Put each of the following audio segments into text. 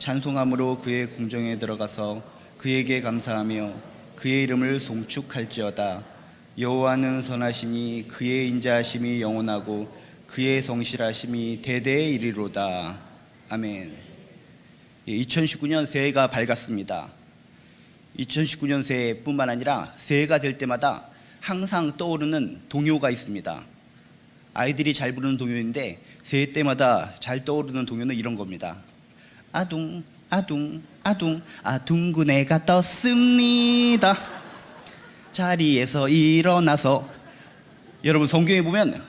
찬송함으로 그의 궁정에 들어가서 그에게 감사하며 그의 이름을 송축할지어다. 여호와는 선하시니 그의 인자하심이 영원하고 그의 성실하심이 대대에 이르리로다. 아멘. 2019년 새해가 밝았습니다. 2019년 새해뿐만 아니라 새해가 될 때마다 항상 떠오르는 동요가 있습니다. 아이들이 잘 부르는 동요인데 새해 때마다 잘 떠오르는 동요는 이런 겁니다. 아둥 아둥 아둥 아둥근해가 떴습니다. 자리에서 일어나서. 여러분, 성경에 보면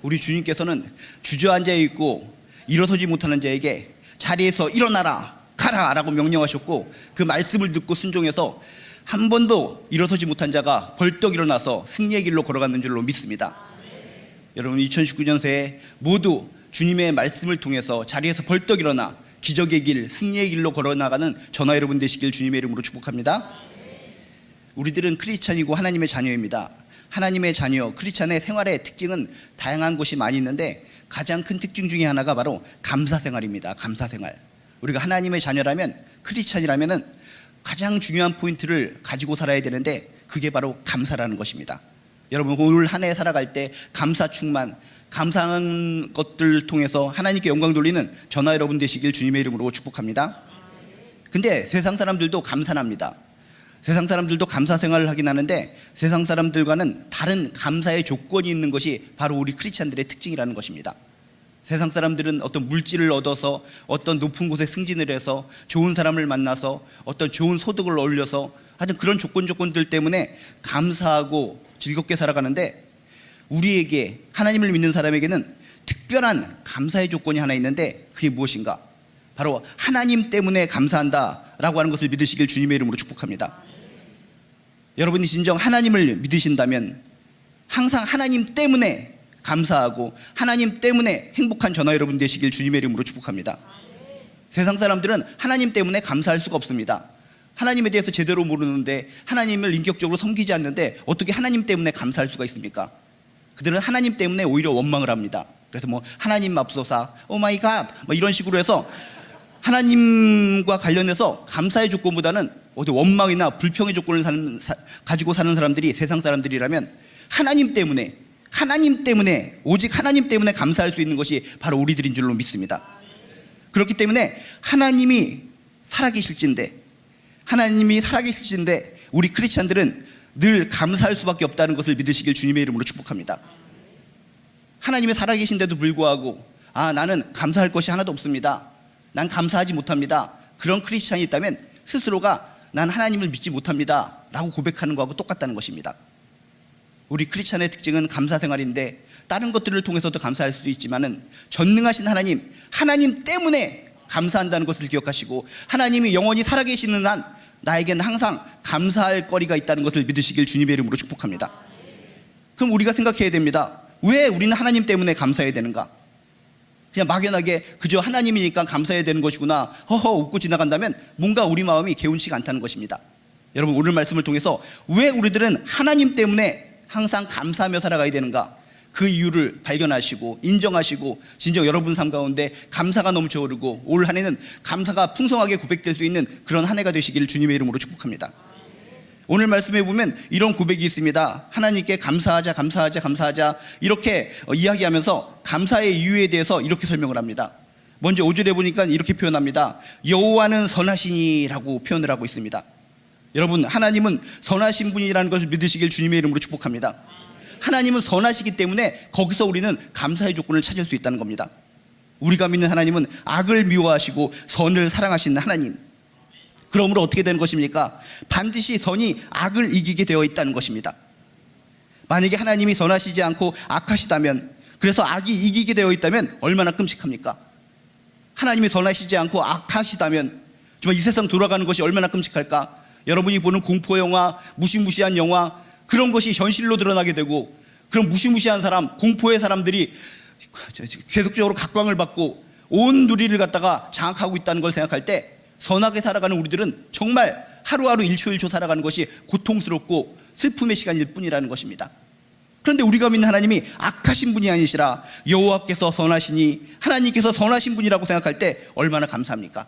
우리 주님께서는 주저앉아 있고 일어서지 못하는 자에게 자리에서 일어나라 가라 라고 명령하셨고, 그 말씀을 듣고 순종해서 한 번도 일어서지 못한 자가 벌떡 일어나서 승리의 길로 걸어가는 줄로 믿습니다. 여러분, 2019년 새해 모두 주님의 말씀을 통해서 자리에서 벌떡 일어나 기적의 길, 승리의 길로 걸어나가는 저나 여러분 되시길 주님의 이름으로 축복합니다. 우리들은 크리스찬이고 하나님의 자녀입니다. 하나님의 자녀, 크리스찬의 생활의 특징은 다양한 것이 많이 있는데 가장 큰 특징 중에 하나가 바로 감사생활입니다. 감사생활. 우리가 하나님의 자녀라면, 크리스찬이라면 가장 중요한 포인트를 가지고 살아야 되는데 그게 바로 감사라는 것입니다. 여러분, 올 한 해 살아갈 때 감사 충만, 감사한 것들을 통해서 하나님께 영광 돌리는 저나 여러분 되시길 주님의 이름으로 축복합니다. 근데 세상 사람들도 감사합니다. 세상 사람들도 감사 생활을 하긴 하는데 세상 사람들과는 다른 감사의 조건이 있는 것이 바로 우리 크리스찬들의 특징이라는 것입니다. 세상 사람들은 어떤 물질을 얻어서 어떤 높은 곳에 승진을 해서 좋은 사람을 만나서 어떤 좋은 소득을 올려서 하여튼 그런 조건들 때문에 감사하고 즐겁게 살아가는데, 우리에게, 하나님을 믿는 사람에게는 특별한 감사의 조건이 하나 있는데 그게 무엇인가? 바로 하나님 때문에 감사한다라고 하는 것을 믿으시길 주님의 이름으로 축복합니다. 여러분이 진정 하나님을 믿으신다면 항상 하나님 때문에 감사하고 하나님 때문에 행복한 저나 여러분 되시길 주님의 이름으로 축복합니다. 세상 사람들은 하나님 때문에 감사할 수가 없습니다. 하나님에 대해서 제대로 모르는데, 하나님을 인격적으로 섬기지 않는데 어떻게 하나님 때문에 감사할 수가 있습니까? 그들은 하나님 때문에 오히려 원망을 합니다. 그래서 하나님 맙소사, 오마이 갓 이런 식으로 해서 하나님과 관련해서 감사의 조건보다는 원망이나 불평의 조건을 가지고 사는 사람들이 세상 사람들이라면, 하나님 때문에 오직 하나님 때문에 감사할 수 있는 것이 바로 우리들인 줄로 믿습니다. 그렇기 때문에 하나님이 살아계실진데 우리 크리스찬들은 늘 감사할 수밖에 없다는 것을 믿으시길 주님의 이름으로 축복합니다. 하나님이 살아계신데도 불구하고 나는 감사할 것이 하나도 없습니다, 난 감사하지 못합니다, 그런 크리스찬이 있다면 스스로가 난 하나님을 믿지 못합니다 라고 고백하는 것하고 똑같다는 것입니다. 우리 크리스찬의 특징은 감사생활인데 다른 것들을 통해서도 감사할 수도 있지만은 전능하신 하나님 때문에 감사한다는 것을 기억하시고, 하나님이 영원히 살아계시는 한 나에게는 항상 감사할 거리가 있다는 것을 믿으시길 주님의 이름으로 축복합니다. 그럼 우리가 생각해야 됩니다. 왜 우리는 하나님 때문에 감사해야 되는가? 그냥 막연하게 그저 하나님이니까 감사해야 되는 것이구나 허허 웃고 지나간다면 뭔가 우리 마음이 개운치가 않다는 것입니다. 여러분, 오늘 말씀을 통해서 왜 우리들은 하나님 때문에 항상 감사하며 살아가야 되는가, 그 이유를 발견하시고 인정하시고 진정 여러분 삶 가운데 감사가 넘쳐 흐르고 올 한 해는 감사가 풍성하게 고백될 수 있는 그런 한 해가 되시기를 주님의 이름으로 축복합니다. 오늘 말씀에 보면 이런 고백이 있습니다. 하나님께 감사하자 이렇게 이야기하면서 감사의 이유에 대해서 이렇게 설명을 합니다. 먼저 5절에 보니까 이렇게 표현합니다. 여호와는 선하시니라고 표현을 하고 있습니다. 여러분, 하나님은 선하신 분이라는 것을 믿으시길 주님의 이름으로 축복합니다. 하나님은 선하시기 때문에 거기서 우리는 감사의 조건을 찾을 수 있다는 겁니다. 우리가 믿는 하나님은 악을 미워하시고 선을 사랑하시는 하나님. 그러므로 어떻게 되는 것입니까? 반드시 선이 악을 이기게 되어 있다는 것입니다. 만약에 하나님이 선하시지 않고 악하시다면, 그래서 악이 이기게 되어 있다면 얼마나 끔찍합니까? 하나님이 선하시지 않고 악하시다면 정말 이 세상 돌아가는 것이 얼마나 끔찍할까? 여러분이 보는 공포영화, 무시무시한 영화, 그런 것이 현실로 드러나게 되고, 그런 무시무시한 사람, 공포의 사람들이 계속적으로 각광을 받고 온 누리를 갖다가 장악하고 있다는 걸 생각할 때 선하게 살아가는 우리들은 정말 하루하루 일초일초 살아가는 것이 고통스럽고 슬픔의 시간일 뿐이라는 것입니다. 그런데 우리가 믿는 하나님이 악하신 분이 아니시라 여호와께서 선하시니, 하나님께서 선하신 분이라고 생각할 때 얼마나 감사합니까?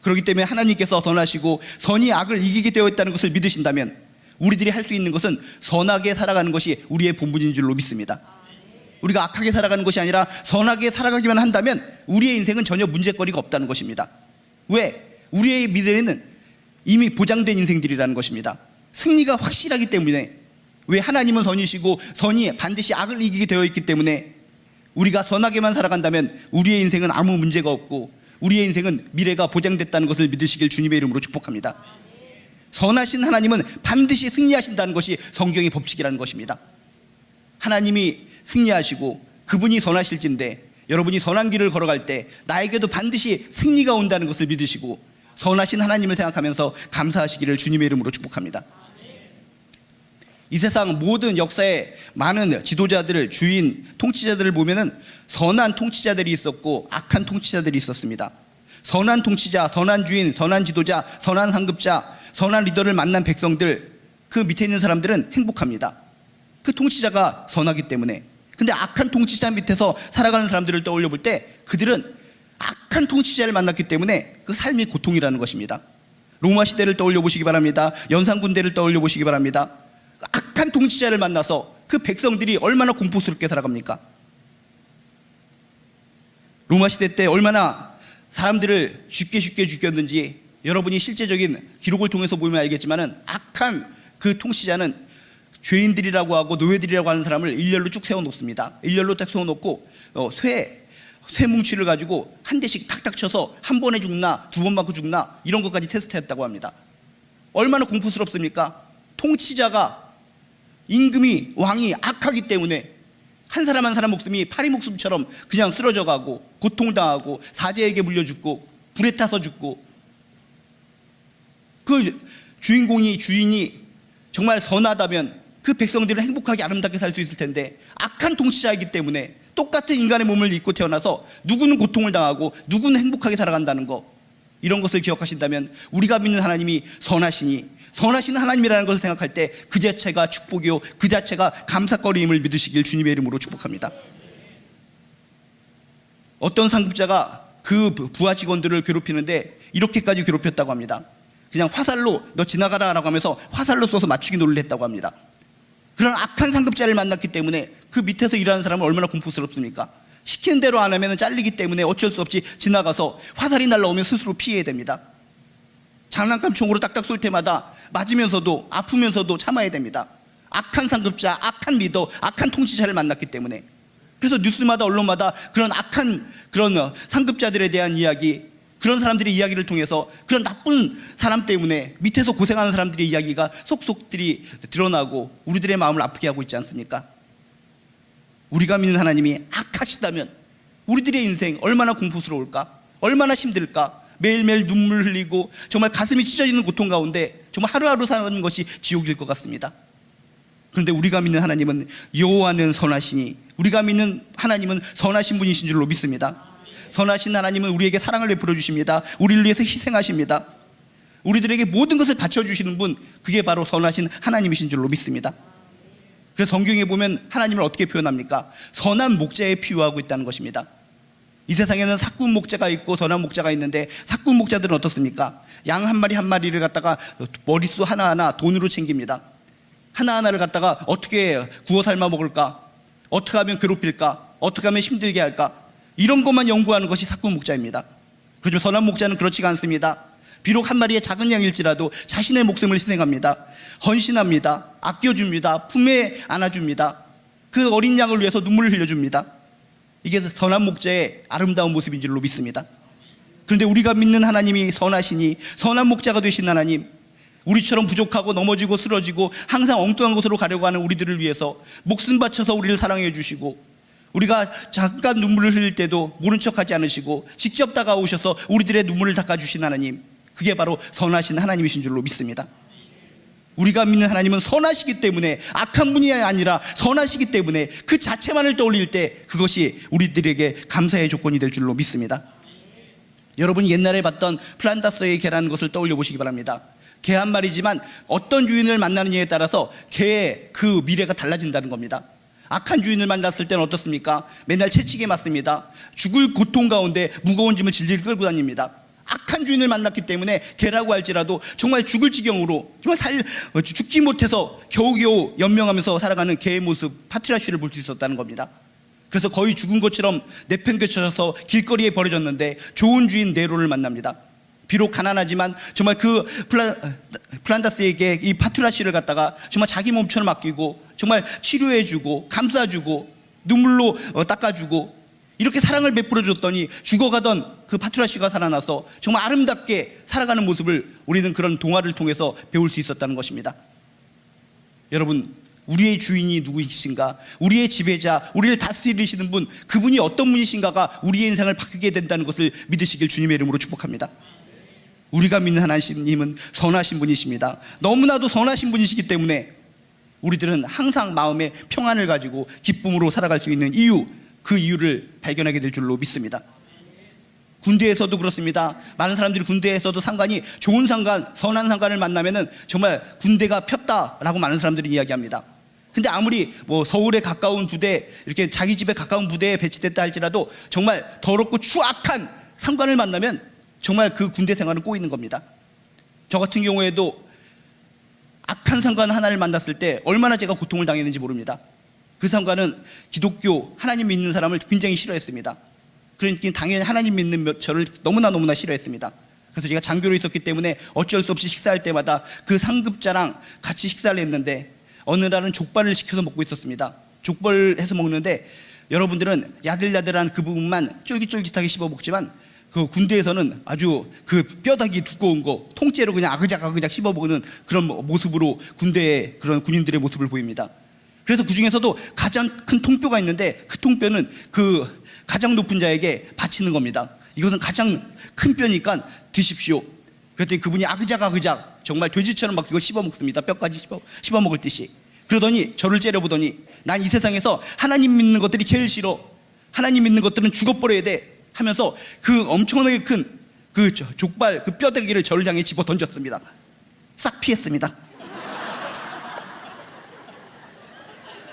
그렇기 때문에 하나님께서 선하시고 선이 악을 이기게 되어 있다는 것을 믿으신다면 우리들이 할 수 있는 것은 선하게 살아가는 것이 우리의 본분인 줄로 믿습니다. 우리가 악하게 살아가는 것이 아니라 선하게 살아가기만 한다면 우리의 인생은 전혀 문제거리가 없다는 것입니다. 왜? 우리의 미래는 이미 보장된 인생들이라는 것입니다. 승리가 확실하기 때문에. 왜? 하나님은 선이시고 선이 반드시 악을 이기게 되어 있기 때문에 우리가 선하게만 살아간다면 우리의 인생은 아무 문제가 없고 우리의 인생은 미래가 보장됐다는 것을 믿으시길 주님의 이름으로 축복합니다. 선하신 하나님은 반드시 승리하신다는 것이 성경의 법칙이라는 것입니다. 하나님이 승리하시고 그분이 선하실진데 여러분이 선한 길을 걸어갈 때 나에게도 반드시 승리가 온다는 것을 믿으시고 선하신 하나님을 생각하면서 감사하시기를 주님의 이름으로 축복합니다. 이 세상 모든 역사에 많은 지도자들, 주인, 통치자들을 보면은 선한 통치자들이 있었고 악한 통치자들이 있었습니다. 선한 통치자, 선한 주인, 선한 지도자, 선한 상급자, 선한 리더를 만난 백성들, 그 밑에 있는 사람들은 행복합니다. 그 통치자가 선하기 때문에. 근데 악한 통치자 밑에서 살아가는 사람들을 떠올려 볼 때 그들은 악한 통치자를 만났기 때문에 그 삶이 고통이라는 것입니다. 로마 시대를 떠올려 보시기 바랍니다. 연산군대를 떠올려 보시기 바랍니다. 악한 통치자를 만나서 그 백성들이 얼마나 공포스럽게 살아갑니까? 로마 시대 때 얼마나 사람들을 쉽게 죽였는지 여러분이 실제적인 기록을 통해서 보면 알겠지만은 악한 그 통치자는 죄인들이라고 하고 노예들이라고 하는 사람을 일렬로 쭉 세워놓습니다. 일렬로 딱 세워놓고 쇠 뭉치를 가지고 한 대씩 탁탁 쳐서 한 번에 죽나 두 번 맞고 죽나 이런 것까지 테스트했다고 합니다. 얼마나 공포스럽습니까? 통치자가 임금이 왕이 악하기 때문에 한 사람 한 사람 목숨이 파리 목숨처럼 그냥 쓰러져 가고 고통당하고 사제에게 물려 죽고 불에 타서 죽고 그 주인이 정말 선하다면 그 백성들은 행복하게 아름답게 살 수 있을 텐데 악한 통치자이기 때문에 똑같은 인간의 몸을 입고 태어나서 누구는 고통을 당하고 누구는 행복하게 살아간다는 거, 이런 것을 기억하신다면 우리가 믿는 하나님이 선하신 하나님이라는 것을 생각할 때 그 자체가 축복이요 그 자체가 감사거리임을 믿으시길 주님의 이름으로 축복합니다. 어떤 상급자가 그 부하 직원들을 괴롭히는데 이렇게까지 괴롭혔다고 합니다. 그냥 화살로 너 지나가라 라고 하면서 화살로 쏘서 맞추기 놀이를 했다고 합니다. 그런 악한 상급자를 만났기 때문에 그 밑에서 일하는 사람은 얼마나 공포스럽습니까? 시키는 대로 안 하면 잘리기 때문에 어쩔 수 없이 지나가서 화살이 날라오면 스스로 피해야 됩니다. 장난감 총으로 딱딱 쏠 때마다 맞으면서도 아프면서도 참아야 됩니다. 악한 상급자, 악한 리더, 악한 통치자를 만났기 때문에. 그래서 뉴스마다 언론마다 그런 악한 그런 상급자들에 대한 이야기, 그런 사람들의 이야기를 통해서 그런 나쁜 사람 때문에 밑에서 고생하는 사람들의 이야기가 속속들이 드러나고 우리들의 마음을 아프게 하고 있지 않습니까? 우리가 믿는 하나님이 악하시다면 우리들의 인생 얼마나 공포스러울까? 얼마나 힘들까? 매일매일 눈물 흘리고 정말 가슴이 찢어지는 고통 가운데 정말 하루하루 사는 것이 지옥일 것 같습니다. 그런데 우리가 믿는 하나님은 여호와는 선하시니, 우리가 믿는 하나님은 선하신 분이신 줄로 믿습니다. 선하신 하나님은 우리에게 사랑을 베풀어 주십니다. 우리를 위해서 희생하십니다. 우리들에게 모든 것을 바쳐주시는 분, 그게 바로 선하신 하나님이신 줄로 믿습니다. 그래서 성경에 보면 하나님을 어떻게 표현합니까? 선한 목자에 비유하고 있다는 것입니다. 이 세상에는 사꾼 목자가 있고 선한 목자가 있는데 사꾼 목자들은 어떻습니까? 양 한 마리 한 마리를 갖다가 머릿수 하나하나 돈으로 챙깁니다. 하나하나를 갖다가 어떻게 구워 삶아 먹을까? 어떻게 하면 괴롭힐까? 어떻게 하면 힘들게 할까? 이런 것만 연구하는 것이 사꾼 목자입니다. 그렇지만 선한 목자는 그렇지가 않습니다. 비록 한 마리의 작은 양일지라도 자신의 목숨을 희생합니다. 헌신합니다. 아껴줍니다. 품에 안아줍니다. 그 어린 양을 위해서 눈물을 흘려줍니다. 이게 선한 목자의 아름다운 모습인 줄로 믿습니다. 그런데 우리가 믿는 하나님이 선하시니, 선한 목자가 되신 하나님, 우리처럼 부족하고 넘어지고 쓰러지고 항상 엉뚱한 곳으로 가려고 하는 우리들을 위해서 목숨 바쳐서 우리를 사랑해 주시고, 우리가 잠깐 눈물을 흘릴 때도 모른 척하지 않으시고 직접 다가오셔서 우리들의 눈물을 닦아주신 하나님, 그게 바로 선하신 하나님이신 줄로 믿습니다. 우리가 믿는 하나님은 선하시기 때문에, 악한 분이 아니라 선하시기 때문에 그 자체만을 떠올릴 때 그것이 우리들에게 감사의 조건이 될 줄로 믿습니다. 여러분이 옛날에 봤던 플란다스의 개라는 것을 떠올려 보시기 바랍니다. 개 한 마리지만 어떤 주인을 만나느냐에 따라서 개의 그 미래가 달라진다는 겁니다. 악한 주인을 만났을 때는 어떻습니까? 맨날 채찍에 맞습니다. 죽을 고통 가운데 무거운 짐을 질질 끌고 다닙니다. 악한 주인을 만났기 때문에 개라고 할지라도 정말 죽을 지경으로 정말 죽지 못해서 겨우겨우 연명하면서 살아가는 개의 모습, 파트라시를 볼 수 있었다는 겁니다. 그래서 거의 죽은 것처럼 내팽개쳐서 길거리에 버려졌는데 좋은 주인 네로를 만납니다. 비록 가난하지만 정말 그 플란다스에게 이 파트라시를 갖다가 정말 자기 몸처럼 아끼고 정말 치료해주고 감싸주고 눈물로 닦아주고 이렇게 사랑을 베풀어줬더니 죽어가던 그 파트라시가 살아나서 정말 아름답게 살아가는 모습을 우리는 그런 동화를 통해서 배울 수 있었다는 것입니다. 여러분, 우리의 주인이 누구이신가, 우리의 지배자, 우리를 다스리시는 분, 그분이 어떤 분이신가가 우리의 인생을 바꾸게 된다는 것을 믿으시길 주님의 이름으로 축복합니다. 우리가 믿는 하나님은 선하신 분이십니다. 너무나도 선하신 분이시기 때문에 우리들은 항상 마음에 평안을 가지고 기쁨으로 살아갈 수 있는 이유, 그 이유를 발견하게 될 줄로 믿습니다. 군대에서도 그렇습니다. 많은 사람들이 군대에서도 상관이 좋은 상관, 선한 상관을 만나면은 정말 군대가 폈다라고 많은 사람들이 이야기합니다. 근데 아무리 서울에 가까운 부대, 이렇게 자기 집에 가까운 부대에 배치됐다 할지라도 정말 더럽고 추악한 상관을 만나면 정말 그 군대 생활은 꼬이는 겁니다. 저 같은 경우에도 악한 상관 하나를 만났을 때 얼마나 제가 고통을 당했는지 모릅니다. 그 상관은 기독교, 하나님 믿는 사람을 굉장히 싫어했습니다. 그러니까 당연히 하나님 믿는 저를 너무나 싫어했습니다. 그래서 제가 장교로 있었기 때문에 어쩔 수 없이 식사할 때마다 그 상급자랑 같이 식사를 했는데 어느 날은 족발을 시켜서 먹고 있었습니다. 족발을 해서 먹는데 여러분들은 야들야들한 그 부분만 쫄깃쫄깃하게 씹어 먹지만 그 군대에서는 아주 그 뼈다귀 두꺼운 거 통째로 그냥 아그작 씹어 먹는 그런 모습으로 군대의 그런 군인들의 모습을 보입니다. 그래서 그 중에서도 가장 큰 통뼈가 있는데 그 통뼈는 그 가장 높은 자에게 바치는 겁니다. 이것은 가장 큰 뼈니까 드십시오. 그랬더니 그분이 아그작 정말 돼지처럼 막 이걸 씹어 먹습니다. 뼈까지 씹어 먹을 듯이. 그러더니 저를 째려보더니 난 이 세상에서 하나님 믿는 것들이 제일 싫어. 하나님 믿는 것들은 죽어버려야 돼 하면서 그 엄청나게 큰 그 족발 그 뼈다귀를 저를 향해 집어 던졌습니다. 싹 피했습니다.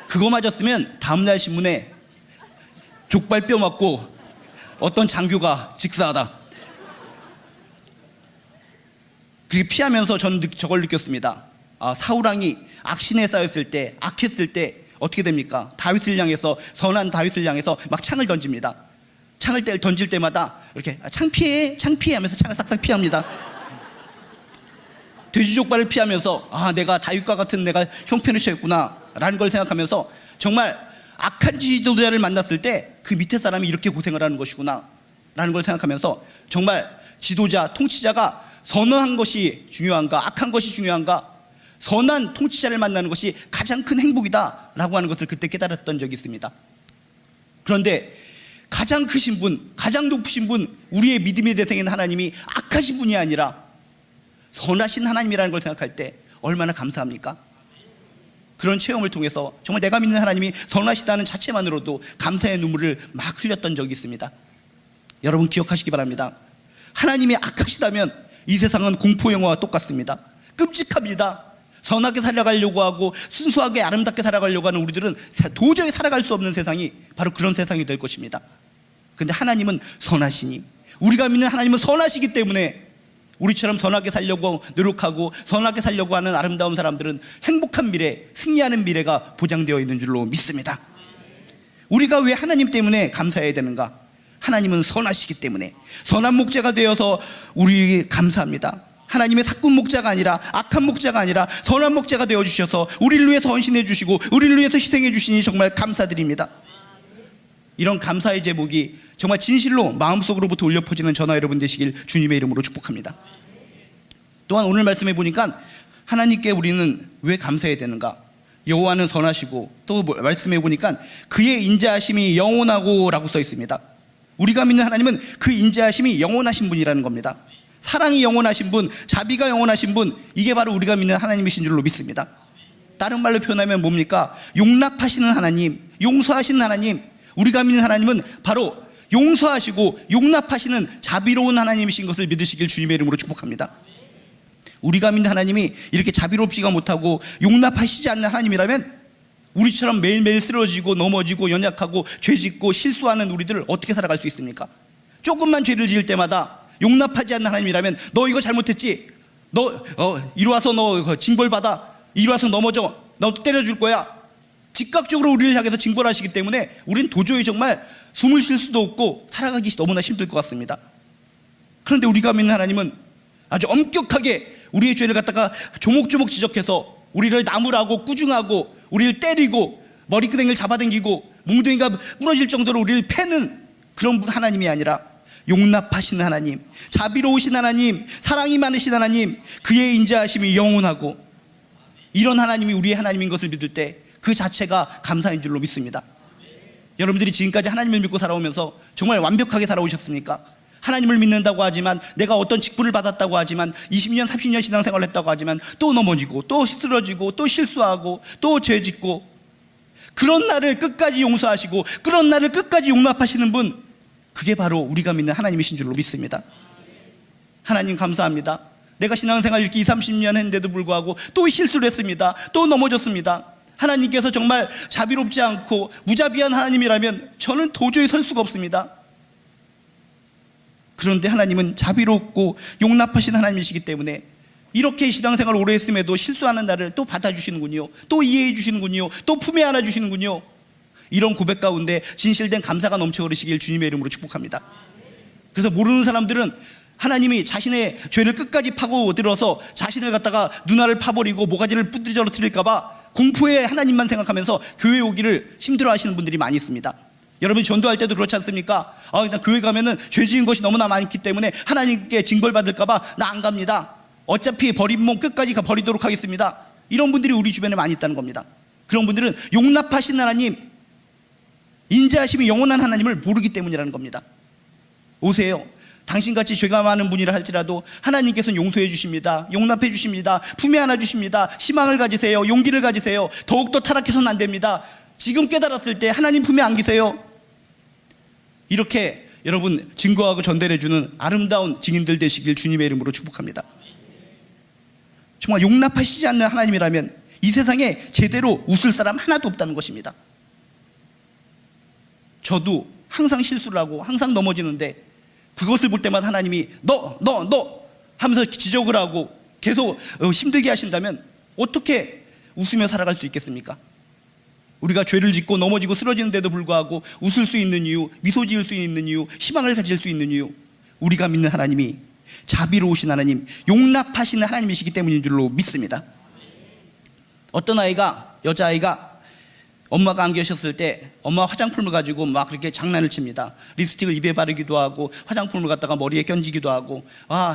그거 맞았으면 다음날 신문에 족발 뼈 맞고 어떤 장교가 직사하다. 그렇게 피하면서 저는 저걸 느꼈습니다. 사울왕이 악신에 쌓였을 때, 악했을 때 어떻게 됩니까? 다윗을 향해서, 선한 다윗을 향해서 막 창을 던집니다. 창을 던질 때마다 이렇게 창피해 하면서 창을 싹싹 피합니다. 돼지족발을 피하면서 내가 다윗과 같은 내가 형편을 처했구나 라는 걸 생각하면서 정말 악한 지도자를 만났을 때 그 밑에 사람이 이렇게 고생을 하는 것이구나 라는 걸 생각하면서 정말 지도자, 통치자가 선한 것이 중요한가, 악한 것이 중요한가, 선한 통치자를 만나는 것이 가장 큰 행복이다 라고 하는 것을 그때 깨달았던 적이 있습니다. 그런데 가장 크신 분, 가장 높으신 분, 우리의 믿음의 대상인 하나님이 악하신 분이 아니라 선하신 하나님이라는 걸 생각할 때 얼마나 감사합니까? 그런 체험을 통해서 정말 내가 믿는 하나님이 선하시다는 자체만으로도 감사의 눈물을 막 흘렸던 적이 있습니다. 여러분 기억하시기 바랍니다. 하나님이 악하시다면 이 세상은 공포 영화와 똑같습니다. 끔찍합니다. 선하게 살아가려고 하고 순수하게 아름답게 살아가려고 하는 우리들은 도저히 살아갈 수 없는 세상이 바로 그런 세상이 될 것입니다. 그런데 하나님은 선하시니, 우리가 믿는 하나님은 선하시기 때문에 우리처럼 선하게 살려고 노력하고 선하게 살려고 하는 아름다운 사람들은 행복한 미래, 승리하는 미래가 보장되어 있는 줄로 믿습니다. 우리가 왜 하나님 때문에 감사해야 되는가? 하나님은 선하시기 때문에 선한 목자가 되어서 우리에게 감사합니다. 하나님의 사꾼 목자가 아니라 악한 목자가 아니라 선한 목자가 되어주셔서 우리를 위해서 헌신해 주시고 우리를 위해서 희생해 주시니 정말 감사드립니다. 이런 감사의 제목이 정말 진실로 마음속으로부터 울려 퍼지는 저나 여러분 되시길 주님의 이름으로 축복합니다. 또한 오늘 말씀해 보니까 하나님께 우리는 왜 감사해야 되는가? 여호와는 선하시고 또 말씀해 보니까 그의 인자하심이 영원하고 라고 써 있습니다. 우리가 믿는 하나님은 그 인자하심이 영원하신 분이라는 겁니다. 사랑이 영원하신 분, 자비가 영원하신 분, 이게 바로 우리가 믿는 하나님이신 줄로 믿습니다. 다른 말로 표현하면 뭡니까? 용납하시는 하나님, 용서하시는 하나님. 우리가 믿는 하나님은 바로 용서하시고 용납하시는 자비로운 하나님이신 것을 믿으시길 주님의 이름으로 축복합니다. 우리가 믿는 하나님이 이렇게 자비롭지가 못하고 용납하시지 않는 하나님이라면 우리처럼 매일매일 쓰러지고 넘어지고 연약하고 죄짓고 실수하는 우리들을 어떻게 살아갈 수 있습니까? 조금만 죄를 지을 때마다 용납하지 않는 하나님이라면 너 이거 잘못했지? 너 이리 와서 너 징벌 받아. 이리 와서 넘어져. 너 때려줄 거야. 즉각적으로 우리를 향해서 징벌하시기 때문에 우린 도저히 정말 숨을 쉴 수도 없고 살아가기 너무나 힘들 것 같습니다. 그런데 우리가 믿는 하나님은 아주 엄격하게 우리의 죄를 갖다가 조목조목 지적해서 우리를 나무라고 꾸중하고 우리를 때리고 머리끄댕이를 잡아당기고 몽둥이가 부러질 정도로 우리를 패는 그런 하나님이 아니라 용납하시는 하나님, 자비로우신 하나님, 사랑이 많으신 하나님, 그의 인자하심이 영원하고, 이런 하나님이 우리의 하나님인 것을 믿을 때 그 자체가 감사인 줄로 믿습니다. 여러분들이 지금까지 하나님을 믿고 살아오면서 정말 완벽하게 살아오셨습니까? 하나님을 믿는다고 하지만, 내가 어떤 직분을 받았다고 하지만, 20년 30년 신앙생활을 했다고 하지만 또 넘어지고 또 쓰러지고 또 실수하고 또 죄짓고, 그런 나를 끝까지 용서하시고 그런 나를 끝까지 용납하시는 분, 그게 바로 우리가 믿는 하나님이신 줄로 믿습니다. 하나님 감사합니다. 내가 신앙생활 이렇게 20, 30년 했는데도 불구하고 또 실수를 했습니다. 또 넘어졌습니다. 하나님께서 정말 자비롭지 않고 무자비한 하나님이라면 저는 도저히 설 수가 없습니다. 그런데 하나님은 자비롭고 용납하신 하나님이시기 때문에 이렇게 신앙생활을 오래 했음에도 실수하는 나를 또 받아주시는군요. 또 이해해 주시는군요. 또 품에 안아주시는군요. 이런 고백 가운데 진실된 감사가 넘쳐 흐르시길 주님의 이름으로 축복합니다. 그래서 모르는 사람들은 하나님이 자신의 죄를 끝까지 파고들어서 자신을 갖다가 눈알을 파버리고 모가지를 부드러져 트릴까봐 공포에 하나님만 생각하면서 교회 오기를 힘들어 하시는 분들이 많이 있습니다. 여러분 전도할 때도 그렇지 않습니까? 나 교회 가면은 죄 지은 것이 너무나 많기 때문에 하나님께 징벌받을까봐 나 안 갑니다. 어차피 버린 몸 끝까지 버리도록 하겠습니다. 이런 분들이 우리 주변에 많이 있다는 겁니다. 그런 분들은 용납하신 하나님, 인자하심이 영원한 하나님을 모르기 때문이라는 겁니다. 오세요. 당신같이 죄가 많은 분이라 할지라도 하나님께서는 용서해 주십니다. 용납해 주십니다. 품에 안아 주십니다. 희망을 가지세요. 용기를 가지세요. 더욱더 타락해서는 안 됩니다. 지금 깨달았을 때 하나님 품에 안기세요. 이렇게 여러분 증거하고 전달해 주는 아름다운 증인들 되시길 주님의 이름으로 축복합니다. 정말 용납하시지 않는 하나님이라면 이 세상에 제대로 웃을 사람 하나도 없다는 것입니다. 저도 항상 실수를 하고 항상 넘어지는데 그것을 볼 때마다 하나님이 너 하면서 지적을 하고 계속 힘들게 하신다면 어떻게 웃으며 살아갈 수 있겠습니까? 우리가 죄를 짓고 넘어지고 쓰러지는데도 불구하고 웃을 수 있는 이유, 미소 지을 수 있는 이유, 희망을 가질 수 있는 이유, 우리가 믿는 하나님이 자비로우신 하나님, 용납하시는 하나님이시기 때문인 줄로 믿습니다. 어떤 아이가, 여자아이가 엄마가 안 계셨을 때 엄마 화장품을 가지고 막 그렇게 장난을 칩니다. 립스틱을 입에 바르기도 하고 화장품을 갖다가 머리에 껴지기도 하고,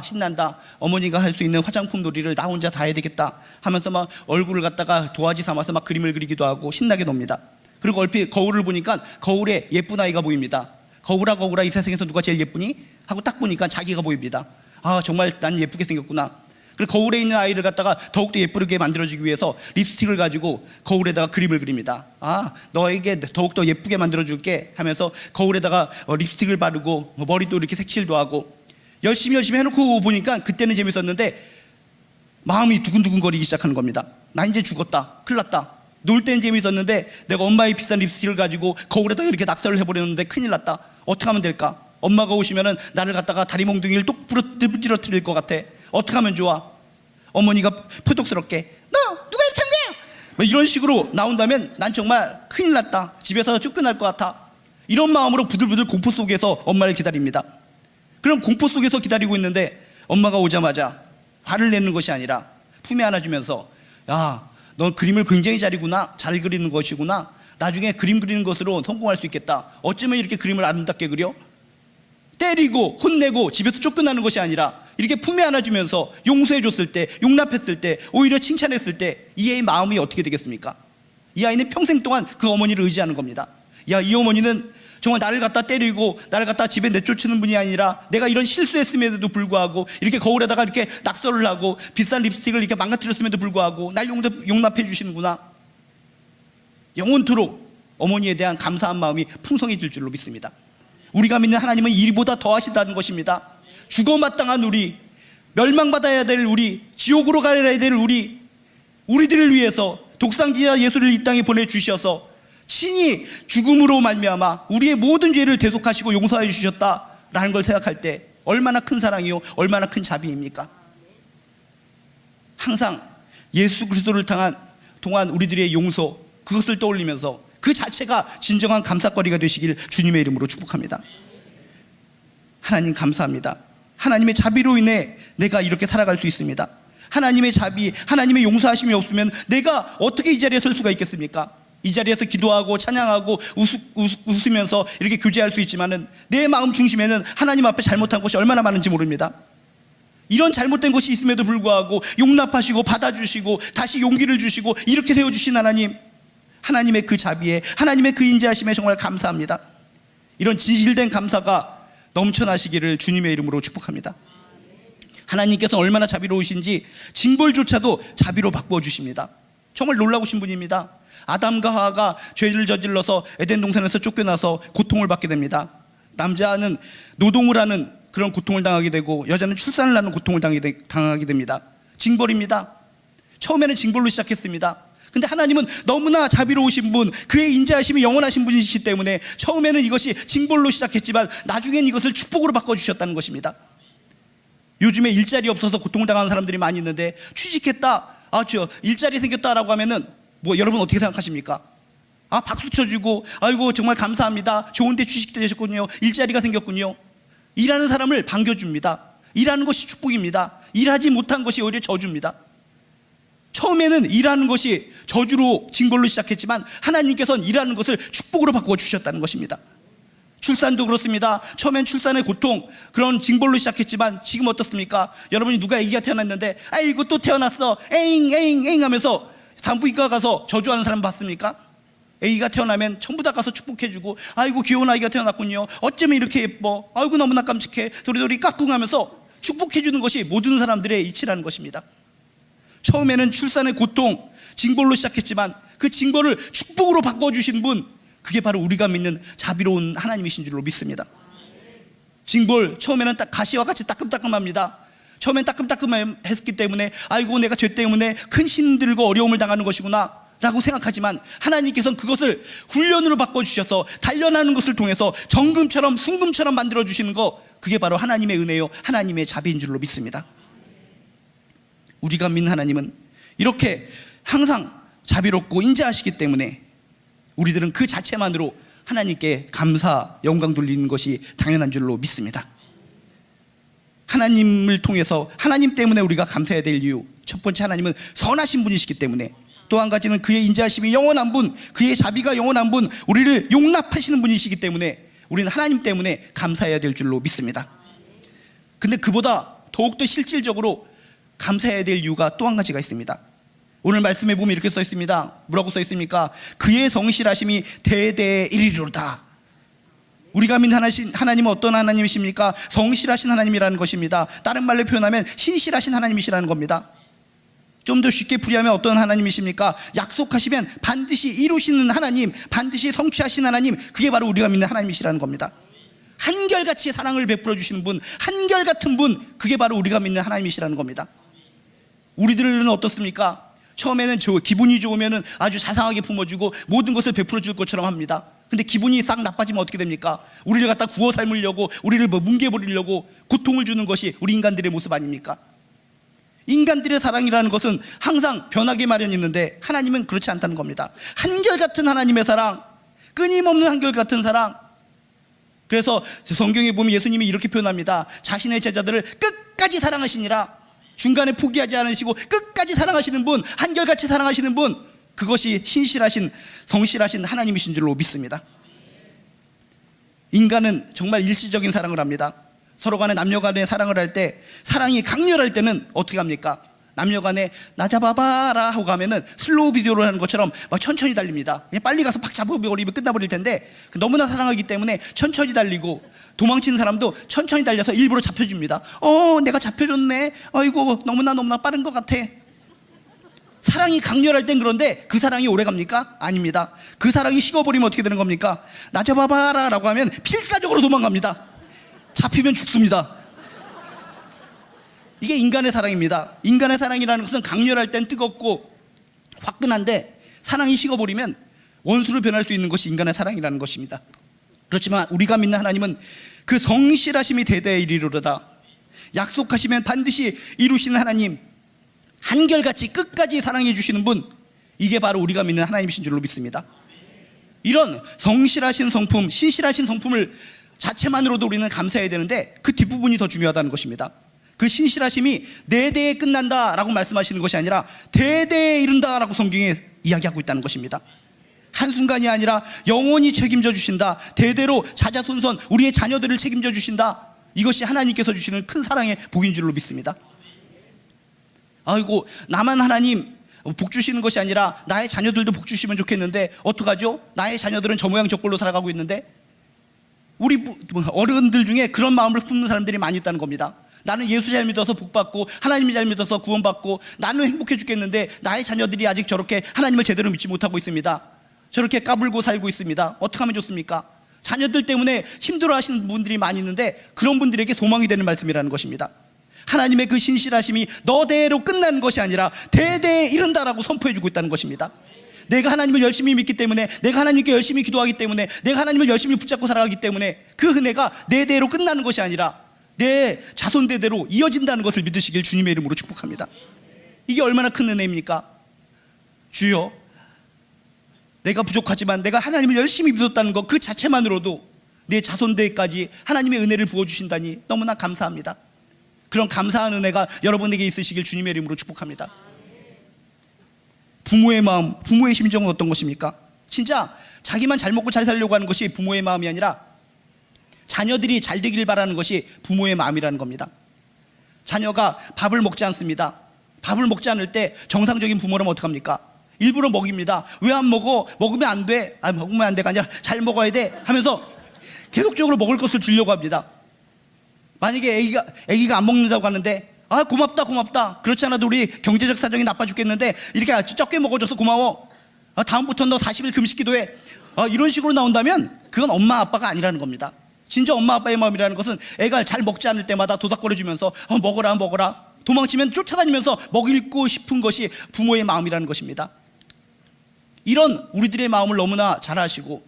신난다, 어머니가 할 수 있는 화장품 놀이를 나 혼자 다 해야 되겠다 하면서 막 얼굴을 갖다가 도화지 삼아서 막 그림을 그리기도 하고 신나게 놉니다. 그리고 얼핏 거울을 보니까 거울에 예쁜 아이가 보입니다. 거울아 이 세상에서 누가 제일 예쁘니? 하고 딱 보니까 자기가 보입니다. 정말 난 예쁘게 생겼구나. 그리고 거울에 있는 아이를 갖다가 더욱더 예쁘게 만들어주기 위해서 립스틱을 가지고 거울에다가 그림을 그립니다. 너에게 더욱더 예쁘게 만들어줄게 하면서 거울에다가 립스틱을 바르고 머리도 이렇게 색칠도 하고 열심히 해놓고 보니까 그때는 재밌었는데 마음이 두근두근 거리기 시작하는 겁니다. 나 이제 죽었다, 큰일 났다. 놀 땐 재밌었는데 내가 엄마의 비싼 립스틱을 가지고 거울에다가 이렇게 낙서를 해버렸는데 큰일 났다. 어떻게 하면 될까? 엄마가 오시면은 나를 갖다가 다리 몽둥이를 똑 부러뜨릴 것 같아. 어떻게 하면 좋아? 어머니가 표독스럽게 너 누가 이렇게 한 거야? 이런 식으로 나온다면 난 정말 큰일 났다, 집에서 쫓겨날 것 같아. 이런 마음으로 부들부들 공포 속에서 엄마를 기다립니다. 그럼 공포 속에서 기다리고 있는데 엄마가 오자마자 화를 내는 것이 아니라 품에 안아주면서 넌 그림을 굉장히 잘 그리는 것이구나. 나중에 그림 그리는 것으로 성공할 수 있겠다. 어쩌면 이렇게 그림을 아름답게 그려? 때리고 혼내고 집에서 쫓겨나는 것이 아니라 이렇게 품에 안아주면서 용서해줬을 때, 용납했을 때, 오히려 칭찬했을 때 이 애의 마음이 어떻게 되겠습니까? 이 아이는 평생 동안 그 어머니를 의지하는 겁니다. 이 어머니는 정말 나를 갖다 때리고 나를 갖다 집에 내쫓는 분이 아니라 내가 이런 실수했음에도 불구하고 이렇게 거울에다가 이렇게 낙서를 하고 비싼 립스틱을 이렇게 망가뜨렸음에도 불구하고 날 용납해 주시는구나. 영원토록 어머니에 대한 감사한 마음이 풍성해질 줄로 믿습니다. 우리가 믿는 하나님은 이보다 더 하신다는 것입니다. 죽어 마땅한 우리, 멸망받아야 될 우리, 지옥으로 가야 될 우리들을 위해서 독생자 예수를 이 땅에 보내주셔서 친히 죽음으로 말미암아 우리의 모든 죄를 대속하시고 용서해 주셨다라는 걸 생각할 때 얼마나 큰 사랑이요, 얼마나 큰 자비입니까? 항상 예수 그리스도를 통한 우리들의 용서, 그것을 떠올리면서 그 자체가 진정한 감사거리가 되시길 주님의 이름으로 축복합니다. 하나님 감사합니다. 하나님의 자비로 인해 내가 이렇게 살아갈 수 있습니다. 하나님의 자비, 하나님의 용서하심이 없으면 내가 어떻게 이 자리에 설 수가 있겠습니까? 이 자리에서 기도하고 찬양하고 웃으면서 이렇게 교제할 수 있지만은 내 마음 중심에는 하나님 앞에 잘못한 것이 얼마나 많은지 모릅니다. 이런 잘못된 것이 있음에도 불구하고 용납하시고 받아주시고 다시 용기를 주시고 이렇게 세워주신 하나님, 하나님의 그 자비에, 하나님의 그 인자하심에 정말 감사합니다. 이런 진실된 감사가 넘쳐나시기를 주님의 이름으로 축복합니다. 하나님께서 얼마나 자비로우신지 징벌조차도 자비로 바꾸어 주십니다. 정말 놀라우신 분입니다. 아담과 하와가 죄를 저질러서 에덴 동산에서 쫓겨나서 고통을 받게 됩니다. 남자는 노동을 하는 그런 고통을 당하게 되고 여자는 출산을 하는 고통을 당하게 됩니다. 징벌입니다. 처음에는 징벌로 시작했습니다. 근데 하나님은 너무나 자비로우신 분, 그의 인자하심이 영원하신 분이시기 때문에 처음에는 이것이 징벌로 시작했지만 나중엔 이것을 축복으로 바꿔주셨다는 것입니다. 요즘에 일자리 없어서 고통을 당하는 사람들이 많이 있는데 취직했다, 저 일자리 생겼다라고 하면은 뭐 여러분 어떻게 생각하십니까? 박수 쳐주고 아이고 정말 감사합니다, 좋은데 취직되셨군요, 일자리가 생겼군요. 일하는 사람을 반겨줍니다. 일하는 것이 축복입니다. 일하지 못한 것이 오히려 저주입니다. 처음에는 일하는 것이 저주로 징벌로 시작했지만 하나님께서는 일하는 것을 축복으로 바꾸어 주셨다는 것입니다. 출산도 그렇습니다. 처음엔 출산의 고통, 그런 징벌로 시작했지만 지금 어떻습니까? 여러분이 누가 아기가 태어났는데 아이고 또 태어났어 에잉 하면서 산부인과 가서 저주하는 사람 봤습니까? 아기가 태어나면 전부 다 가서 축복해주고 아이고 귀여운 아이가 태어났군요, 어쩌면 이렇게 예뻐, 아이고 너무나 깜찍해, 도리도리 까꿍 하면서 축복해주는 것이 모든 사람들의 이치라는 것입니다. 처음에는 출산의 고통, 징벌로 시작했지만 그 징벌을 축복으로 바꿔주신 분, 그게 바로 우리가 믿는 자비로운 하나님이신 줄로 믿습니다. 징벌 처음에는 딱 가시와 같이 따끔따끔합니다. 처음엔 따끔따끔했기 때문에 아이고 내가 죄 때문에 큰 힘들고 어려움을 당하는 것이구나 라고 생각하지만 하나님께서는 그것을 훈련으로 바꿔주셔서 단련하는 것을 통해서 정금처럼 순금처럼 만들어주시는 거, 그게 바로 하나님의 은혜요, 하나님의 자비인 줄로 믿습니다. 우리가 믿는 하나님은 이렇게 항상 자비롭고 인자하시기 때문에 우리들은 그 자체만으로 하나님께 감사, 영광 돌리는 것이 당연한 줄로 믿습니다. 하나님을 통해서, 하나님 때문에 우리가 감사해야 될 이유, 첫 번째, 하나님은 선하신 분이시기 때문에, 또 한 가지는 그의 인자하심이 영원한 분, 그의 자비가 영원한 분, 우리를 용납하시는 분이시기 때문에 우리는 하나님 때문에 감사해야 될 줄로 믿습니다. 근데 그보다 더욱더 실질적으로 감사해야 될 이유가 또 한 가지가 있습니다. 오늘 말씀에 보면 이렇게 써 있습니다. 뭐라고 써 있습니까? 그의 성실하심이 대대에 이르리로다. 우리가 믿는 하나님은 어떤 하나님이십니까? 성실하신 하나님이라는 것입니다. 다른 말로 표현하면 신실하신 하나님이시라는 겁니다. 좀 더 쉽게 풀이하면 어떤 하나님이십니까? 약속하시면 반드시 이루시는 하나님, 반드시 성취하신 하나님, 그게 바로 우리가 믿는 하나님이시라는 겁니다. 한결같이 사랑을 베풀어 주시는 분, 한결같은 분, 그게 바로 우리가 믿는 하나님이시라는 겁니다. 우리들은 어떻습니까? 처음에는 기분이 좋으면 아주 자상하게 품어주고 모든 것을 베풀어 줄 것처럼 합니다. 근데 기분이 싹 나빠지면 어떻게 됩니까? 우리를 갖다 구워 삶으려고, 우리를 뭉개버리려고 고통을 주는 것이 우리 인간들의 모습 아닙니까? 인간들의 사랑이라는 것은 항상 변하게 마련있는데 하나님은 그렇지 않다는 겁니다. 한결같은 하나님의 사랑, 끊임없는 한결같은 사랑. 그래서 성경에 보면 예수님이 이렇게 표현합니다. 자신의 제자들을 끝까지 사랑하시니라. 중간에 포기하지 않으시고 끝까지 사랑하시는 분, 한결같이 사랑하시는 분, 그것이 신실하신, 성실하신 하나님이신 줄로 믿습니다. 인간은 정말 일시적인 사랑을 합니다. 서로 간에 남녀 간에 사랑을 할 때, 사랑이 강렬할 때는 어떻게 합니까? 남녀 간에 나 잡아봐라 하고 가면은 슬로우 비디오를 하는 것처럼 막 천천히 달립니다. 그냥 빨리 가서 팍 잡아버리면 끝나버릴 텐데 너무나 사랑하기 때문에 천천히 달리고, 도망치는 사람도 천천히 달려서 일부러 잡혀줍니다. 내가 잡혀줬네, 아이고 너무나 빠른 것 같아. 사랑이 강렬할 땐 그런데 그 사랑이 오래 갑니까? 아닙니다. 그 사랑이 식어버리면 어떻게 되는 겁니까? 나 잡아봐라 라고 하면 필사적으로 도망갑니다. 잡히면 죽습니다. 이게 인간의 사랑입니다. 인간의 사랑이라는 것은 강렬할 땐 뜨겁고 화끈한데, 사랑이 식어버리면 원수로 변할 수 있는 것이 인간의 사랑이라는 것입니다. 그렇지만 우리가 믿는 하나님은 그 성실하심이 대대에 이르리로다. 약속하시면 반드시 이루시는 하나님, 한결같이 끝까지 사랑해 주시는 분, 이게 바로 우리가 믿는 하나님이신 줄로 믿습니다. 이런 성실하신 성품, 신실하신 성품을 자체만으로도 우리는 감사해야 되는데 그 뒷부분이 더 중요하다는 것입니다. 그 신실하심이 네 대에 끝난다라고 말씀하시는 것이 아니라 대대에 이른다라고 성경에 이야기하고 있다는 것입니다. 한순간이 아니라 영원히 책임져 주신다. 대대로 자자손손 우리의 자녀들을 책임져 주신다. 이것이 하나님께서 주시는 큰 사랑의 복인 줄로 믿습니다. 아이고, 나만 하나님 복 주시는 것이 아니라 나의 자녀들도 복 주시면 좋겠는데 어떡하죠? 나의 자녀들은 저 모양 저 꼴로 살아가고 있는데. 우리 어른들 중에 그런 마음을 품는 사람들이 많이 있다는 겁니다. 나는 예수 잘 믿어서 복받고 하나님 잘 믿어서 구원받고 나는 행복해 죽겠는데 나의 자녀들이 아직 저렇게 하나님을 제대로 믿지 못하고 있습니다. 저렇게 까불고 살고 있습니다. 어떻게 하면 좋습니까? 자녀들 때문에 힘들어하시는 분들이 많이 있는데 그런 분들에게 소망이 되는 말씀이라는 것입니다. 하나님의 그 신실하심이 너대로 끝나는 것이 아니라 대대에 이른다라고 선포해주고 있다는 것입니다. 내가 하나님을 열심히 믿기 때문에, 내가 하나님께 열심히 기도하기 때문에, 내가 하나님을 열심히 붙잡고 살아가기 때문에 그 은혜가 내 대로 끝나는 것이 아니라 내 자손 대대로 이어진다는 것을 믿으시길 주님의 이름으로 축복합니다. 이게 얼마나 큰 은혜입니까? 주여, 내가 부족하지만 내가 하나님을 열심히 믿었다는 것 그 자체만으로도 내 자손대까지 하나님의 은혜를 부어주신다니 너무나 감사합니다. 그런 감사한 은혜가 여러분에게 있으시길 주님의 이름으로 축복합니다. 부모의 마음, 부모의 심정은 어떤 것입니까? 진짜 자기만 잘 먹고 잘 살려고 하는 것이 부모의 마음이 아니라 자녀들이 잘 되기를 바라는 것이 부모의 마음이라는 겁니다. 자녀가 밥을 먹지 않습니다. 밥을 먹지 않을 때 정상적인 부모라면 어떡합니까? 일부러 먹입니다. 왜 안 먹어? 먹으면 안 돼. 먹으면 안 돼가 아니라 잘 먹어야 돼 하면서 계속적으로 먹을 것을 주려고 합니다. 만약에 애기가 안 먹는다고 하는데 고맙다. 그렇지 않아도 우리 경제적 사정이 나빠 죽겠는데 이렇게 적게 먹어줘서 고마워. 다음부터는 너 40일 금식 기도해. 이런 식으로 나온다면 그건 엄마 아빠가 아니라는 겁니다. 진짜 엄마 아빠의 마음이라는 것은 애가 잘 먹지 않을 때마다 도닥거려주면서 먹어라 도망치면 쫓아다니면서 먹이고 싶은 것이 부모의 마음이라는 것입니다. 이런 우리들의 마음을 너무나 잘 아시고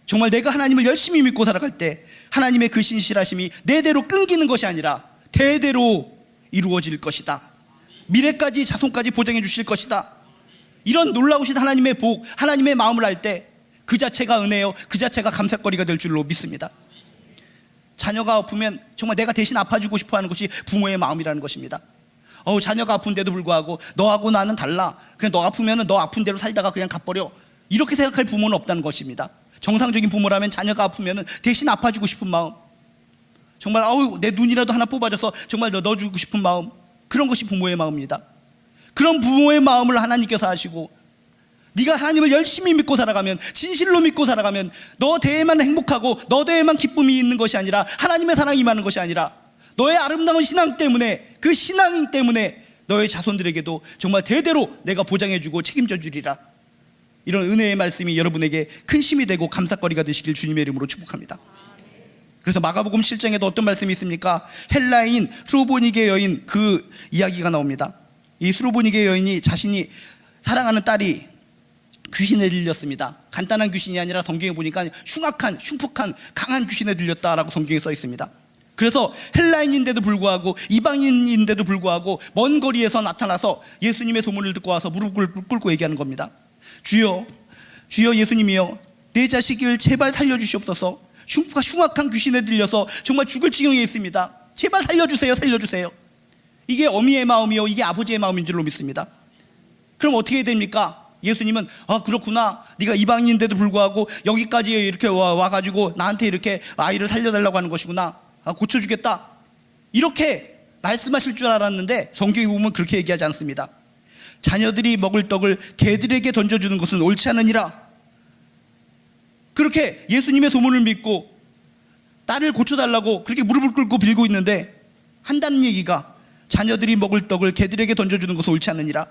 정말 내가 하나님을 열심히 믿고 살아갈 때 하나님의 그 신실하심이 내대로 끊기는 것이 아니라 대대로 이루어질 것이다. 미래까지 자손까지 보장해 주실 것이다. 이런 놀라우신 하나님의 복, 하나님의 마음을 알 때 그 자체가 은혜요, 그 자체가 감사거리가 될 줄로 믿습니다. 자녀가 아프면 정말 내가 대신 아파주고 싶어하는 것이 부모의 마음이라는 것입니다. 자녀가 아픈데도 불구하고 너하고 나는 달라. 그냥 너 아프면 너 아픈 대로 살다가 그냥 가버려. 이렇게 생각할 부모는 없다는 것입니다. 정상적인 부모라면 자녀가 아프면 대신 아파주고 싶은 마음, 정말 내 눈이라도 하나 뽑아줘서 정말 넣어주고 싶은 마음, 그런 것이 부모의 마음입니다. 그런 부모의 마음을 하나님께서 하시고 네가 하나님을 열심히 믿고 살아가면, 진실로 믿고 살아가면 너 대에만 행복하고 너 대에만 기쁨이 있는 것이 아니라 하나님의 사랑이 임하는 것이 아니라 너의 아름다운 신앙 때문에, 그 신앙 때문에 너의 자손들에게도 정말 대대로 내가 보장해주고 책임져 주리라. 이런 은혜의 말씀이 여러분에게 큰 힘이 되고 감사거리가 되시길 주님의 이름으로 축복합니다. 그래서 마가복음 7장에도 어떤 말씀이 있습니까? 헬라인 수로보니게 여인 그 이야기가 나옵니다. 이 수로보니게 여인이 자신이 사랑하는 딸이 귀신에 들렸습니다. 간단한 귀신이 아니라 성경에 보니까 흉폭한 강한 귀신에 들렸다라고 성경에 써 있습니다. 그래서 헬라인인데도 불구하고, 이방인인데도 불구하고 먼 거리에서 나타나서 예수님의 소문을 듣고 와서 무릎을 꿇고 얘기하는 겁니다. 주여 예수님이여, 내 자식을 제발 살려주시옵소서. 흉악한 귀신에 들려서 정말 죽을 지경에 있습니다. 제발 살려주세요. 이게 어미의 마음이요, 이게 아버지의 마음인 줄로 믿습니다. 그럼 어떻게 해야 됩니까? 예수님은 그렇구나, 네가 이방인인데도 불구하고 여기까지 이렇게 와가지고 나한테 이렇게 아이를 살려달라고 하는 것이구나, 고쳐주겠다, 이렇게 말씀하실 줄 알았는데 성경에 보면 그렇게 얘기하지 않습니다. 자녀들이 먹을 떡을 개들에게 던져주는 것은 옳지 않으니라. 그렇게 예수님의 소문을 믿고 딸을 고쳐달라고 그렇게 무릎을 꿇고 빌고 있는데 한다는 얘기가, 자녀들이 먹을 떡을 개들에게 던져주는 것은 옳지 않으니라.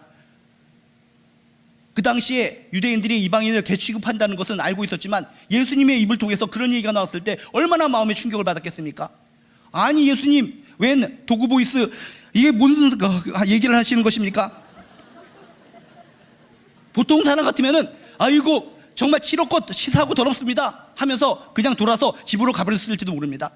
그 당시에 유대인들이 이방인을 개 취급한다는 것은 알고 있었지만 예수님의 입을 통해서 그런 얘기가 나왔을 때 얼마나 마음에 충격을 받았겠습니까? 아니 예수님, 웬 도구보이스, 이게 뭔 얘기를 하시는 것입니까? 보통 사람 같으면은 아이고 정말 치사하고 더럽습니다 하면서 그냥 돌아서 집으로 가버렸을지도 모릅니다.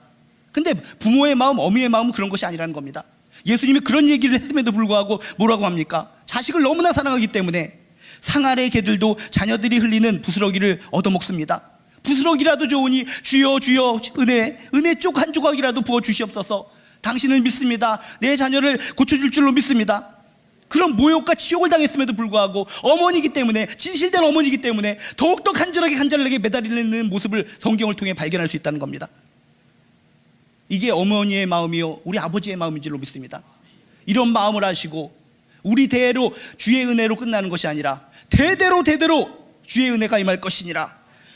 근데 부모의 마음, 어미의 마음은 그런 것이 아니라는 겁니다. 예수님이 그런 얘기를 했음에도 불구하고 뭐라고 합니까? 자식을 너무나 사랑하기 때문에 상아래 개들도 자녀들이 흘리는 부스러기를 얻어먹습니다. 부스러기라도 좋으니 주여 주여 은혜 쪽 한 조각이라도 부어 주시옵소서. 당신을 믿습니다. 내 자녀를 고쳐줄 줄로 믿습니다. 그런 모욕과 치욕을 당했음에도 불구하고 어머니이기 때문에, 진실된 어머니이기 때문에 더욱더 간절하게 매달리는 모습을 성경을 통해 발견할 수 있다는 겁니다. 이게 어머니의 마음이요 우리 아버지의 마음인 줄로 믿습니다. 이런 마음을 하시고 우리 대로 주의 은혜로 끝나는 것이 아니라 대대로 주의 은혜가 임할 것이니라,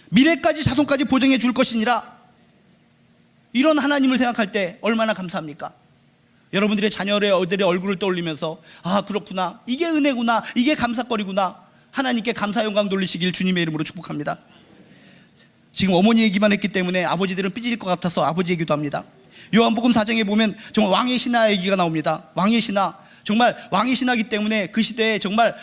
미래까지 자손까지 보증해 줄 것이니라, 이런 하나님을 생각할 때 얼마나 감사합니까? 여러분들의 자녀들의 얼굴을 떠올리면서 아 그렇구나, 이게 은혜구나, 이게 감사거리구나, 하나님께 감사 영광 돌리시길 주님의 이름으로 축복합니다. 지금 어머니 얘기만 했기 때문에 아버지들은 삐질 것 같아서 아버지 얘기도 합니다. 요한복음 4장에 보면 정말 왕의 신하 얘기가 나옵니다. 왕의 신하, 정말 왕의 신하이기 때문에 그 시대에 정말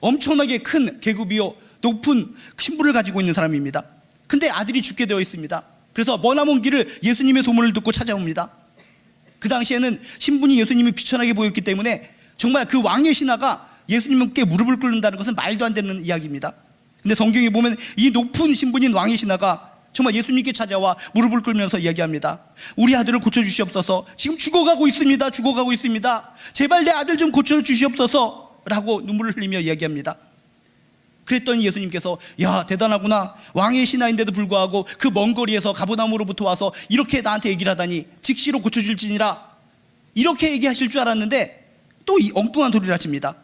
엄청나게 큰 계급이요 높은 신분을 가지고 있는 사람입니다. 근데 아들이 죽게 되어 있습니다. 그래서 머나먼 길을 예수님의 소문을 듣고 찾아옵니다. 그 당시에는 신분이 예수님이 비천하게 보였기 때문에 정말 그 왕의 신하가 예수님께 무릎을 꿇는다는 것은 말도 안 되는 이야기입니다. 근데 성경에 보면 이 높은 신분인 왕의 신하가 정말 예수님께 찾아와 무릎을 꿇으면서 이야기합니다. 우리 아들을 고쳐주시옵소서. 지금 죽어가고 있습니다. 제발 내 아들 좀 고쳐주시옵소서 라고 눈물을 흘리며 이야기합니다. 그랬더니 예수님께서 야 대단하구나, 왕의 신하인데도 불구하고 그 먼 거리에서 가버나움으로부터 와서 이렇게 나한테 얘기를 하다니 즉시로 고쳐줄지니라, 이렇게 얘기하실 줄 알았는데 또 이 엉뚱한 소리를 하십니다.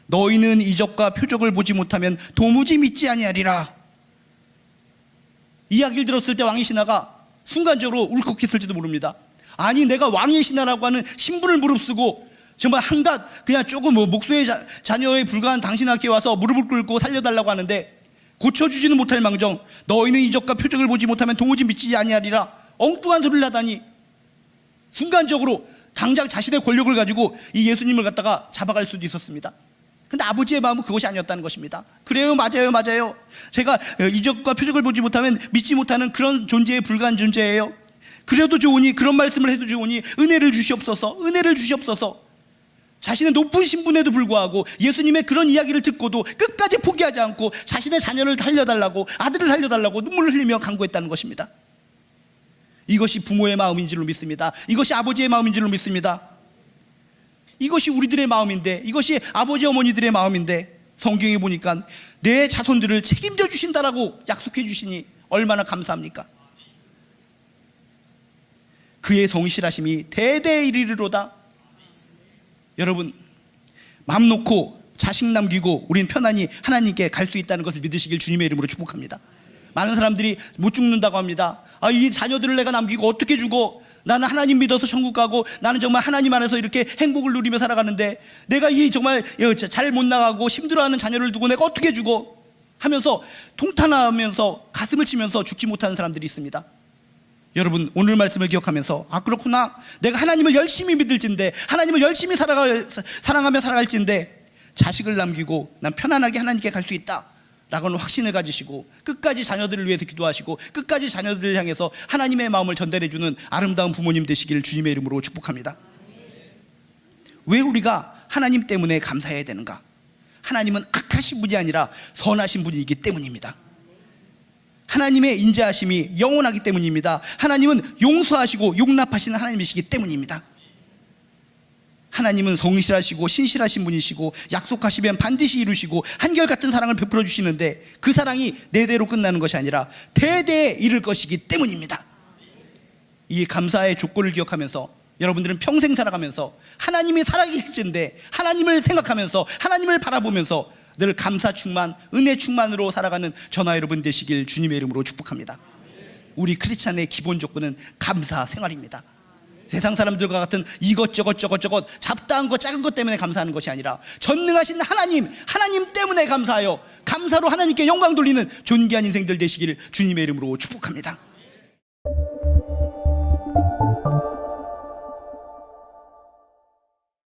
너희는 이적과 표적을 보지 못하면 도무지 믿지 아니하리라. 이야기를 들었을 때 왕의 신하가 순간적으로 울컥했을지도 모릅니다. 아니 내가 왕의 신하라고 하는 신분을 무릅쓰고 정말 한갓 그냥 조금 목소의 자녀에 불과한 당신에게 와서 무릎을 꿇고 살려달라고 하는데 고쳐주지는 못할 망정 너희는 이적과 표적을 보지 못하면 도무지 믿지 아니하리라, 엉뚱한 소리를 하다니 순간적으로 당장 자신의 권력을 가지고 이 예수님을 갖다가 잡아갈 수도 있었습니다. 근데 아버지의 마음은 그것이 아니었다는 것입니다. 그래요, 맞아요. 제가 이적과 표적을 보지 못하면 믿지 못하는 그런 존재에 불과한 존재예요. 그래도 좋으니, 그런 말씀을 해도 좋으니 은혜를 주시옵소서. 자신의 높은 신분에도 불구하고 예수님의 그런 이야기를 듣고도 끝까지 포기하지 않고 자신의 자녀를 살려달라고, 아들을 살려달라고 눈물을 흘리며 간구했다는 것입니다. 이것이 부모의 마음인 줄로 믿습니다. 이것이 아버지의 마음인 줄로 믿습니다. 이것이 우리들의 마음인데, 이것이 아버지 어머니들의 마음인데, 성경에 보니까 내 자손들을 책임져 주신다라고 약속해 주시니 얼마나 감사합니까? 그의 성실하심이 대대에 이르리로다. 여러분, 마음 놓고 자식 남기고 우리는 편안히 하나님께 갈 수 있다는 것을 믿으시길 주님의 이름으로 축복합니다. 많은 사람들이 못 죽는다고 합니다. 이 자녀들을 내가 남기고 어떻게 죽어? 나는 하나님 믿어서 천국 가고 나는 정말 하나님 안에서 이렇게 행복을 누리며 살아가는데 내가 이 정말 잘 못 나가고 힘들어하는 자녀를 두고 내가 어떻게 죽어? 하면서 통탄하면서 가슴을 치면서 죽지 못하는 사람들이 있습니다. 여러분, 오늘 말씀을 기억하면서 그렇구나, 내가 하나님을 열심히 믿을진데, 하나님을 열심히 사랑하며 살아갈진데 자식을 남기고 난 편안하게 하나님께 갈 수 있다 라고는 확신을 가지시고 끝까지 자녀들을 위해서 기도하시고 끝까지 자녀들을 향해서 하나님의 마음을 전달해주는 아름다운 부모님 되시기를 주님의 이름으로 축복합니다. 왜 우리가 하나님 때문에 감사해야 되는가? 하나님은 악하신 분이 아니라 선하신 분이기 때문입니다. 하나님의 인자하심이 영원하기 때문입니다. 하나님은 용서하시고 용납하시는 하나님이시기 때문입니다. 하나님은 성실하시고 신실하신 분이시고 약속하시면 반드시 이루시고 한결같은 사랑을 베풀어 주시는데 그 사랑이 내대로 끝나는 것이 아니라 대대에 이를 것이기 때문입니다. 이 감사의 조건을 기억하면서 여러분들은 평생 살아가면서 하나님이 살아계실진데 하나님을 생각하면서 하나님을 바라보면서 늘 감사 충만, 은혜 충만으로 살아가는 저나 여러분 되시길 주님의 이름으로 축복합니다. 우리 크리스찬의 기본 조건은 감사 생활입니다. 세상 사람들과 같은 이것저것 잡다한 것 작은 것 때문에 감사하는 것이 아니라 전능하신 하나님 때문에 감사하여 감사로 하나님께 영광 돌리는 존귀한 인생들 되시기를 주님의 이름으로 축복합니다.